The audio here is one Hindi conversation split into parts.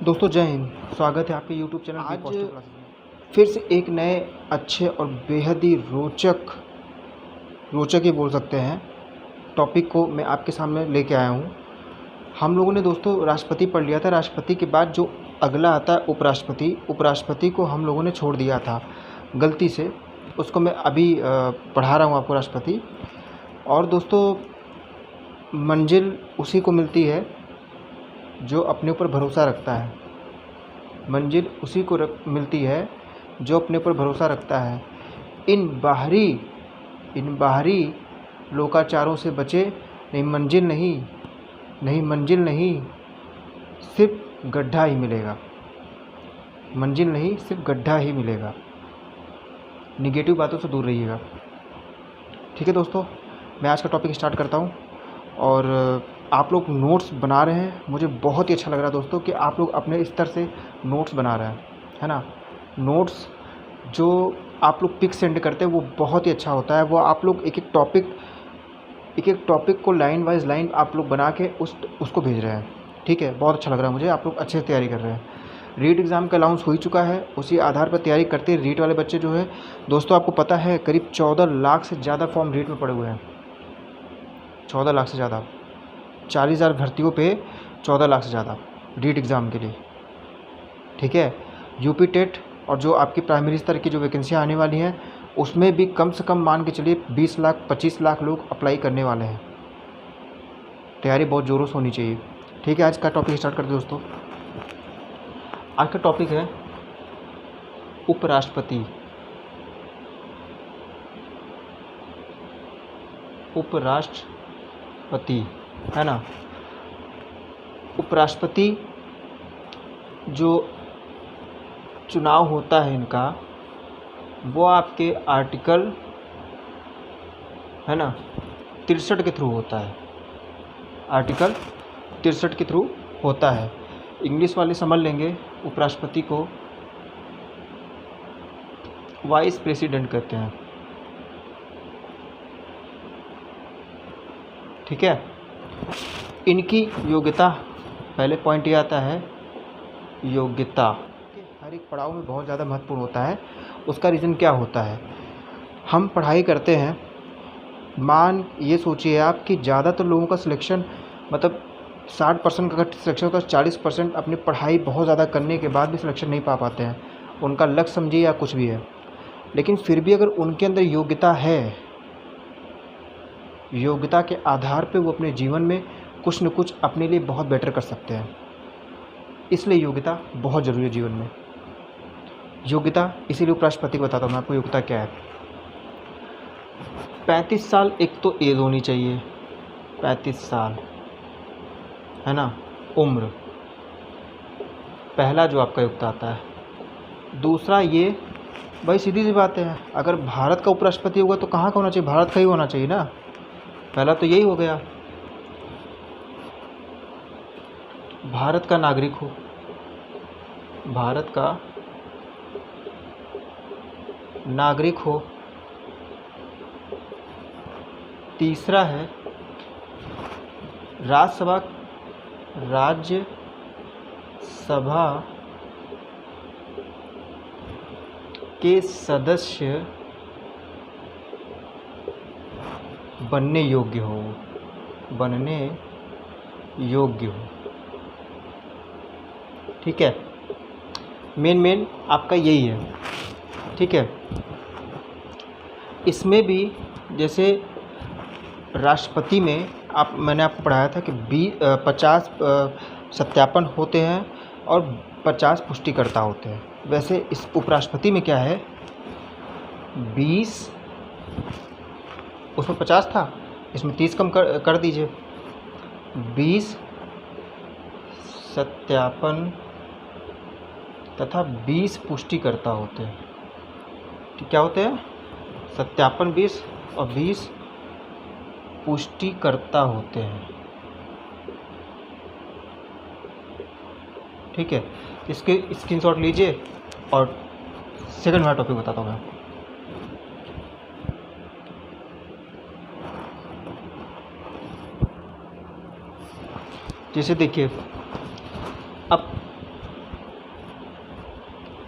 दोस्तों जय हिंद। स्वागत है आपके यूट्यूब चैनल आज फिर से एक नए अच्छे और बेहद ही रोचक ही बोल सकते हैं टॉपिक को मैं आपके सामने लेके आया हूँ। हम लोगों ने दोस्तों राष्ट्रपति पढ़ लिया था। राष्ट्रपति के बाद जो अगला आता है उपराष्ट्रपति को हम लोगों ने छोड़ दिया था गलती से। उसको मैं अभी पढ़ा रहा हूँ आपको राष्ट्रपति। और दोस्तों मंजिल उसी को मिलती है जो अपने ऊपर भरोसा रखता है। मंजिल उसी को मिलती है जो अपने ऊपर भरोसा रखता है। इन बाहरी लोकाचारों से बचे, नहीं मंजिल नहीं सिर्फ गड्ढा ही मिलेगा। मंजिल नहीं सिर्फ गड्ढा ही मिलेगा। निगेटिव बातों से दूर रहिएगा। ठीक है दोस्तों, मैं आज का टॉपिक स्टार्ट करता हूँ। और आप लोग नोट्स बना रहे हैं, मुझे बहुत ही अच्छा लग रहा है दोस्तों कि आप लोग अपने स्तर से नोट्स बना रहे हैं, है ना। नोट्स जो आप लोग पिक सेंड करते हैं वो बहुत ही अच्छा होता है। वो आप लोग एक एक टॉपिक को लाइन वाइज लाइन आप लोग बना के उसको भेज रहे हैं। ठीक है, बहुत अच्छा लग रहा है मुझे। आप लोग अच्छे से तैयारी कर रहे हैं। रीट एग्ज़ाम का अलाउंस हो ही चुका है, उसी आधार पर तैयारी करते हैं। रीट वाले बच्चे जो है दोस्तों, आपको पता है करीब 14 लाख से ज़्यादा फॉर्म रीट में पड़े हुए हैं। 14 लाख से ज़्यादा, 40,000 भर्तियों पे 14 लाख से ज़्यादा रीट एग्ज़ाम के लिए। ठीक है, यूपी टेट और जो आपकी प्राइमरी स्तर की जो वैकेंसियाँ आने वाली हैं उसमें भी कम से कम मान के चलिए 20 लाख 25 लाख लोग अप्लाई करने वाले हैं। तैयारी बहुत ज़ोरों से होनी चाहिए। ठीक है, आज का टॉपिक स्टार्ट करते दोस्तों। आज का टॉपिक है उपराष्ट्रपति। उपराष्ट्रपति, है ना। उपराष्ट्रपति जो चुनाव होता है इनका, वो आपके आर्टिकल, है ना, 63 के थ्रू होता है। आर्टिकल 63 के थ्रू होता है। इंग्लिश वाले समझ लेंगे, उपराष्ट्रपति को वाइस प्रेसिडेंट कहते हैं। ठीक है, इनकी योग्यता, पहले पॉइंट ये आता है योग्यता। हर एक पड़ाव में बहुत ज़्यादा महत्वपूर्ण होता है। उसका रीज़न क्या होता है, हम पढ़ाई करते हैं, ये सोचिए आप कि ज़्यादातर लोगों का सिलेक्शन, मतलब 60% का अगर सिलेक्शन होता है, 40% अपनी पढ़ाई बहुत ज़्यादा करने के बाद भी सिलेक्शन नहीं पा पाते हैं। उनका लक समझिए या कुछ भी है, लेकिन फिर भी अगर उनके अंदर योग्यता है, योग्यता के आधार पे वो अपने जीवन में कुछ न कुछ अपने लिए बहुत बेटर कर सकते हैं। इसलिए योग्यता बहुत ज़रूरी है जीवन में। योग्यता, इसीलिए उपराष्ट्रपति को बताता हूँ मैं आपको योग्यता क्या है। 35 साल एक तो एज होनी चाहिए, 35 साल, है ना, उम्र, पहला जो आपका योग्यता आता है। दूसरा ये, भाई सीधी सी बात है, अगर भारत का उपराष्ट्रपति होगा तो कहाँ का होना चाहिए, भारत का ही होना चाहिए ना। पहला तो यही हो गया, भारत का नागरिक हो, भारत का नागरिक हो। तीसरा है राज्यसभा के सदस्य बनने योग्य हो। ठीक है, मेन आपका यही है। ठीक है, इसमें भी जैसे राष्ट्रपति में मैंने आपको पढ़ाया था कि 50 सत्यापन होते हैं और 50 पुष्टिकर्ता होते हैं। वैसे इस उपराष्ट्रपति में क्या है, 20, उसमें 50 था, इसमें 30 कम कर दीजिए। 20 सत्यापन तथा 20 पुष्टिकर्ता होते हैं। क्या होते हैं, सत्यापन 20 और 20 पुष्टिकर्ता होते हैं। ठीक है, इसके स्क्रीनशॉट लीजिए और सेकंड वाला टॉपिक बताता हूँ मैं। जैसे देखिए, अब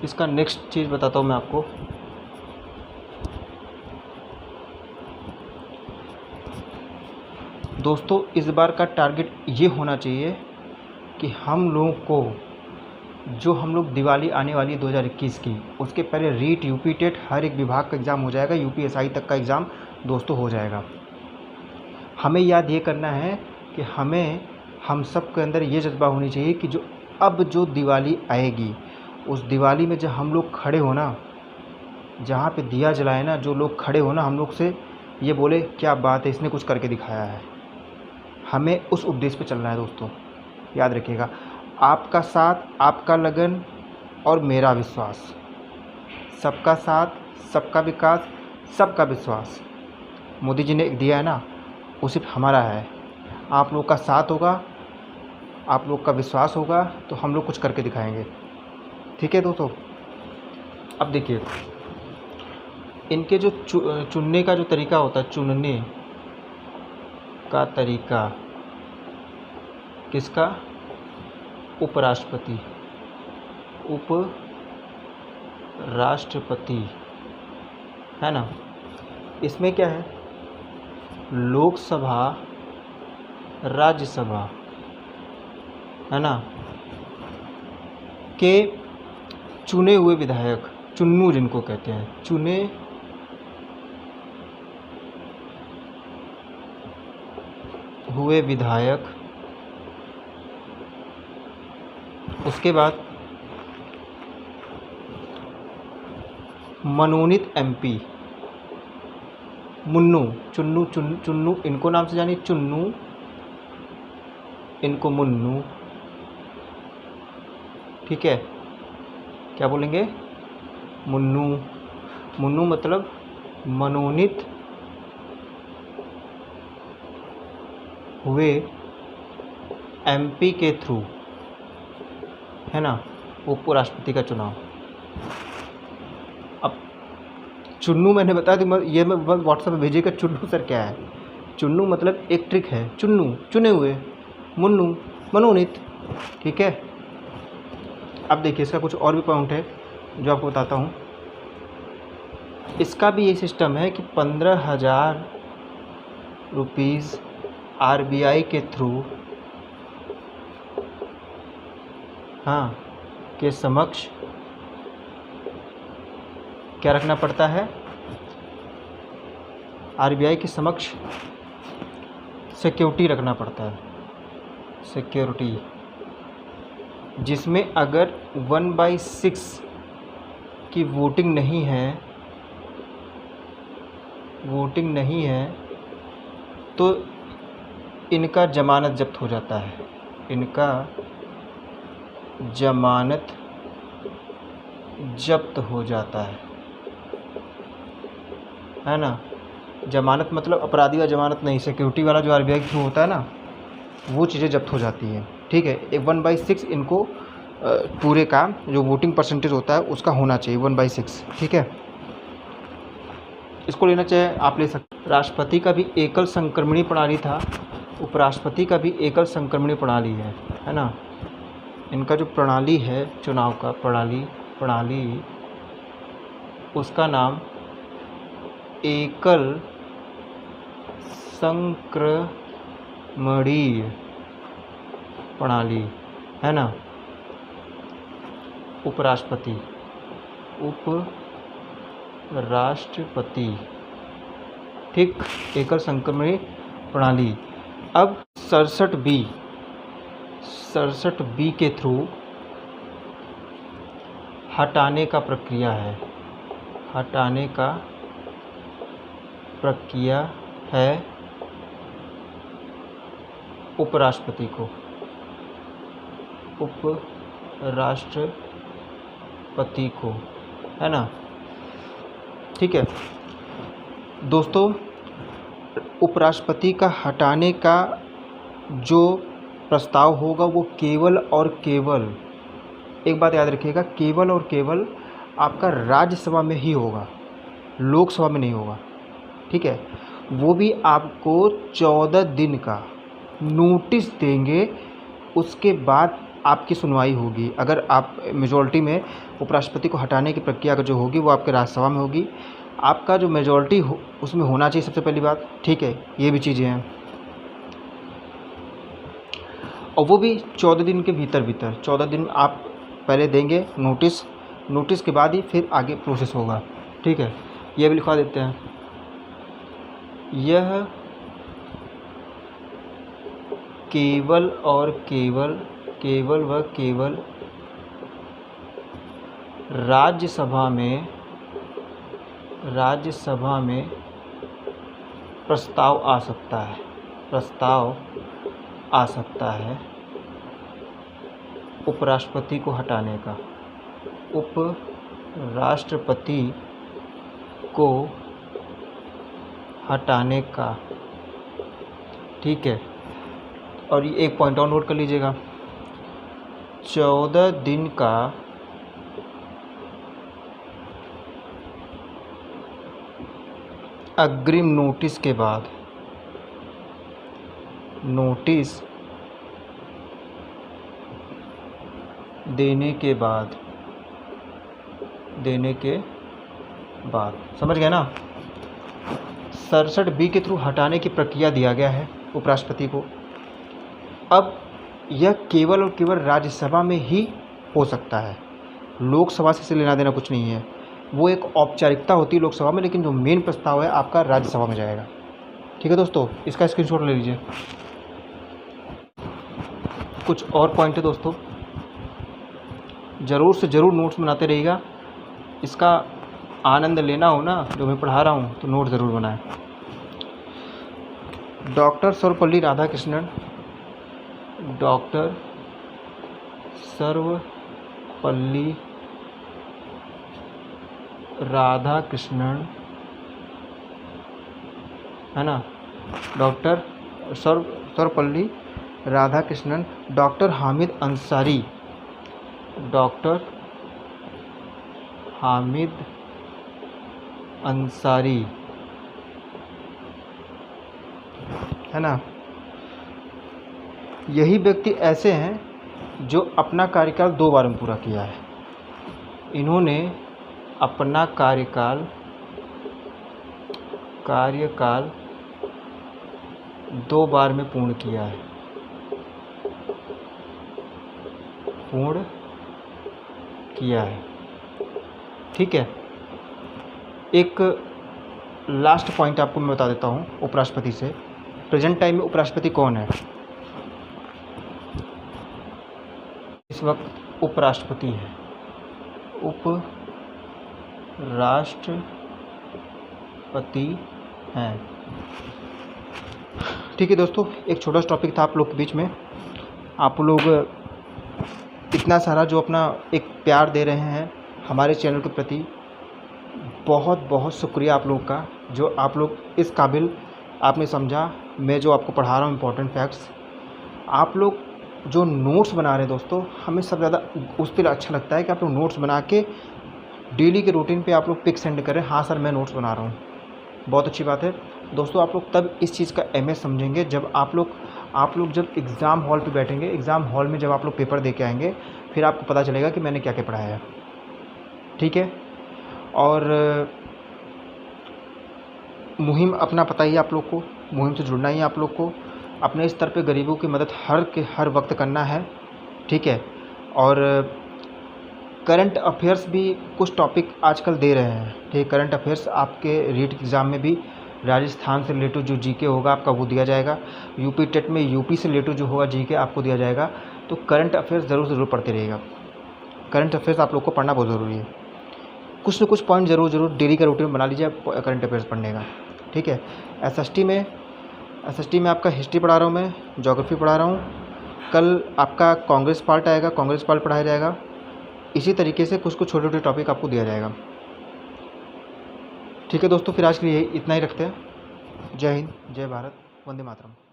इसका नेक्स्ट चीज़ बताता हूँ मैं आपको। दोस्तों इस बार का टारगेट ये होना चाहिए कि हम लोगों को जो हम लोग दिवाली आने वाली है 2021 की, उसके पहले रीट यूपी टेट हर एक विभाग का एग्ज़ाम हो जाएगा, यूपीएसआई तक का एग्ज़ाम दोस्तों हो जाएगा। हमें याद ये करना है कि हम सब के अंदर ये जज्बा होनी चाहिए कि जो दिवाली आएगी, उस दिवाली में जब हम लोग खड़े हो ना, जहाँ पे दिया जलाए ना, जो लोग खड़े हो ना, हम लोग से ये बोले क्या बात है, इसने कुछ करके दिखाया है। हमें उस उद्देश्य पे चलना है दोस्तों, याद रखिएगा। आपका साथ, आपका लगन और मेरा विश्वास, सबका साथ, सबका विकास, सबका विश्वास मोदी जी ने दिया है ना, वो सिर्फ हमारा है। आप लोग का साथ होगा, आप लोग का विश्वास होगा, तो हम लोग कुछ करके दिखाएंगे। ठीक है दोस्तों। अब देखिए, इनके जो चुनने का जो तरीका होता है, चुनने का तरीका किसका? उपराष्ट्रपति, उपराष्ट्रपति है ना। इसमें क्या है, लोकसभा, राज्यसभा है ना के चुने हुए विधायक, चुन्नू जिनको कहते हैं, चुने हुए विधायक, उसके बाद मनोनीत एमपी, मुन्नू, चुन्नू, इनको नाम से जानिए चुन्नू, इनको मुन्नू। ठीक है, क्या बोलेंगे? मुन्नू मतलब मनोनीत हुए एमपी के थ्रू, है ना, उपराष्ट्रपति का चुनाव। अब चुन्नू मैंने बताया तो ये मैं व्हाट्सएप पे भेजिएगा, चुन्नू सर क्या है। चुन्नू मतलब एक ट्रिक है, चुन्नू चुने हुए, मुन्नू मनोनीत। ठीक है। अब देखिए, इसका कुछ और भी पॉइंट है जो आपको बताता हूँ। इसका भी ये सिस्टम है कि 15,000 रुपीज़ आरबीआई के थ्रू, हाँ, के समक्ष क्या रखना पड़ता है? आरबीआई के समक्ष सिक्योरिटी रखना पड़ता है, सिक्योरिटी, जिसमें अगर 1/6 की वोटिंग नहीं है तो इनका ज़मानत जब्त हो जाता है, इनका ज़मानत जब्त हो जाता है ना। ज़मानत मतलब अपराधी वाला ज़मानत नहीं, सिक्योरिटी वाला जो आरबीआई के थ्रू होता है ना, वो चीज़ें जब्त हो जाती हैं। ठीक है। 1/6 इनको पूरे का जो वोटिंग परसेंटेज होता है उसका होना चाहिए, 1/6। ठीक है, इसको लेना चाहे आप ले सकते। राष्ट्रपति का भी एकल संक्रमणी प्रणाली था, उपराष्ट्रपति का भी एकल संक्रमणी प्रणाली है ना। इनका जो प्रणाली है चुनाव का, प्रणाली उसका नाम एकल संक्रमणीय प्रणाली है ना। उपराष्ट्रपति, ठीक, एकल संक्रमणीय प्रणाली। अब 67B के थ्रू हटाने का प्रक्रिया है, उपराष्ट्रपति को, है ना। ठीक है दोस्तों, उपराष्ट्रपति का हटाने का जो प्रस्ताव होगा वो केवल और केवल, एक बात याद रखिएगा, केवल और केवल आपका राज्यसभा में ही होगा, लोकसभा में नहीं होगा। ठीक है, वो भी आपको 14 दिन का नोटिस देंगे, उसके बाद आपकी सुनवाई होगी। अगर आप मेजॉरिटी में उपराष्ट्रपति को हटाने की प्रक्रिया जो होगी वो आपके राज्यसभा में होगी। आपका जो मेजॉरिटी हो उसमें होना चाहिए सबसे पहली बात, ठीक है। ये भी चीज़ें हैं, और वो भी 14 दिन के भीतर 14 दिन आप पहले देंगे नोटिस के बाद ही फिर आगे प्रोसेस होगा, ठीक है। ये भी लिखवा देते हैं। यह केवल और केवल राज्यसभा में प्रस्ताव आ सकता है उपराष्ट्रपति को हटाने का, उपराष्ट्रपति को हटाने का, ठीक है। और ये एक पॉइंट और नोट कर लीजिएगा, 14 दिन का अग्रिम नोटिस के बाद, नोटिस देने के बाद समझ गए ना। 67B के थ्रू हटाने की प्रक्रिया दिया गया है उपराष्ट्रपति को। अब यह केवल और केवल राज्यसभा में ही हो सकता है, लोकसभा से लेना देना कुछ नहीं है। वो एक औपचारिकता होती है लोकसभा में, लेकिन जो मेन प्रस्ताव है आपका राज्यसभा में जाएगा, ठीक है दोस्तों। इसका स्क्रीनशॉट ले लीजिए। कुछ और पॉइंट है दोस्तों, ज़रूर से ज़रूर नोट्स बनाते रहिएगा। इसका आनंद लेना हो ना जो मैं पढ़ा रहा हूँ तो नोट ज़रूर बनाएं। डॉक्टर सर्वपल्ली राधाकृष्णन है ना, डॉक्टर सर्वपल्ली राधाकृष्णन, डॉक्टर हामिद अंसारी है ना, यही व्यक्ति ऐसे हैं जो अपना कार्यकाल 2 बार में पूरा किया है। इन्होंने अपना कार्यकाल 2 बार में पूर्ण किया है, ठीक है। एक लास्ट पॉइंट आपको मैं बता देता हूँ उपराष्ट्रपति से। प्रेजेंट टाइम में उपराष्ट्रपति कौन है? इस वक्त उपराष्ट्रपति हैं, ठीक है दोस्तों। एक छोटा सा टॉपिक था आप लोग के बीच में। आप लोग इतना सारा जो अपना एक प्यार दे रहे हैं हमारे चैनल के प्रति, बहुत बहुत शुक्रिया आप लोग का, जो आप लोग इस काबिल आपने समझा मैं जो आपको पढ़ा रहा हूँ इम्पोर्टेंट फैक्ट्स। आप लोग जो नोट्स बना रहे हैं दोस्तों, हमें सबसे ज़्यादा उस पर अच्छा लगता है कि आप लोग नोट्स बना के डेली के रूटीन पे आप लोग पिक सेंड करें, हाँ सर मैं नोट्स बना रहा हूँ। बहुत अच्छी बात है दोस्तों। आप लोग तब इस चीज़ का अहमियत समझेंगे जब आप लोग जब एग्ज़ाम हॉल पे बैठेंगे। एग्ज़ाम हॉल में जब आप लोग पेपर दे के आएंगे, फिर आपको पता चलेगा कि मैंने क्या क्या पढ़ाया है, ठीक है। और मुहिम अपना पता ही आप लोग को, मुहिम से जुड़ना ही आप लोग को। अपने स्तर पे गरीबों की मदद हर वक्त करना है, ठीक है। और करंट अफेयर्स भी कुछ टॉपिक आजकल दे रहे हैं, ठीक। करंट अफेयर्स आपके रीट एग्ज़ाम में भी राजस्थान से रिलेटेड जो जीके होगा आपका वो दिया जाएगा। यूपी टेट में यूपी से रिलेटेड जो होगा जीके आपको दिया जाएगा। तो करंट अफेयर्स ज़रूर पढ़ते रहिएगा। करंट अफेयर्स आप लोग को पढ़ना बहुत ज़रूरी है। कुछ न कुछ पॉइंट ज़रूर डेली का रूटीन बना लीजिए करंट अफेयर्स पढ़ने का, ठीक है। एसएसटी में आपका हिस्ट्री पढ़ा रहा हूँ मैं, ज्योग्राफी पढ़ा रहा हूँ। कल आपका कांग्रेस पार्ट आएगा, कांग्रेस पार्ट पढ़ाया जाएगा। इसी तरीके से कुछ छोटे छोटे टॉपिक आपको दिया जाएगा, ठीक है दोस्तों। फिर आज के लिए इतना ही रखते हैं। जय हिंद, जय भारत, वंदे मातरम।